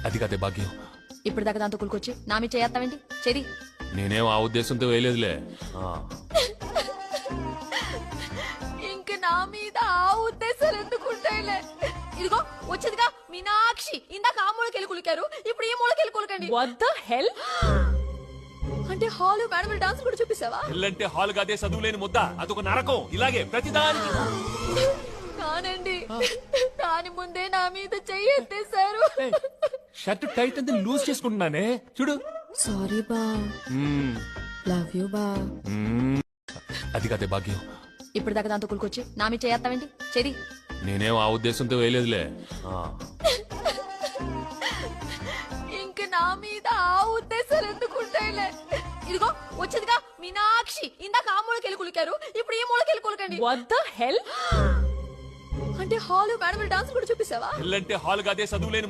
అది కదే భాగ్యం. ఇప్పుడు దాకా దాంతో కులుకొచ్చి నా మీద చేస్తావేంటి చెరి. నేనేం ఆ ఉద్దేశంతో వేయలేదులే. ఇంక నా మీద ఆ ఉద్దేశాలు ఎందుకుంటాయిలే. ఇదిగో వచ్చేదిగా మీనాక్షి. ఇందాక ఆ మూలకెళ్ళి కులికారు, ఇప్పుడు ఈ మూలకెళ్ళి కులకండి. What the hell? అంటే హాలు మేడం డాన్స్ కూడా చూపిస్తావా? ఇల్లంటే హాల్ కాదే చదువులేని ముద్ద, అదొక నరకం. ఇలాగే ప్రతిదానికి. కానండి, దాని ముందే నా మీద చెయ్యి ఎత్తేశారు. షర్ట్ టైట్ అంతా లూజ్ చేసుకుంటున్నానే చూడు. సారీ బా, లవ్ యూ బా. అది కదే భాగ్యం. ఇప్పుడు దాకా దాంతో కులుకొచ్చి నా మీద చేస్తావేంటి చెరి. నేనేం ఆ ఉద్దేశంతో వేయలేదులే. ఇంక నా మీద ఆ ఉద్దేశాలు ఎందుకుంటాయిలే. ఇదిగో వచ్చేదిగా మీనాక్షి. ఇందాక ఆ మూలకెళ్ళి కులికారు, ఇప్పుడు ఈ మూలకెళ్ళి కులకండి. What the hell? అంటే హాలు మేడం డాన్స్ కూడా చూపిస్తావా? ఇల్లంటే హాల్ కాదే చదువులేని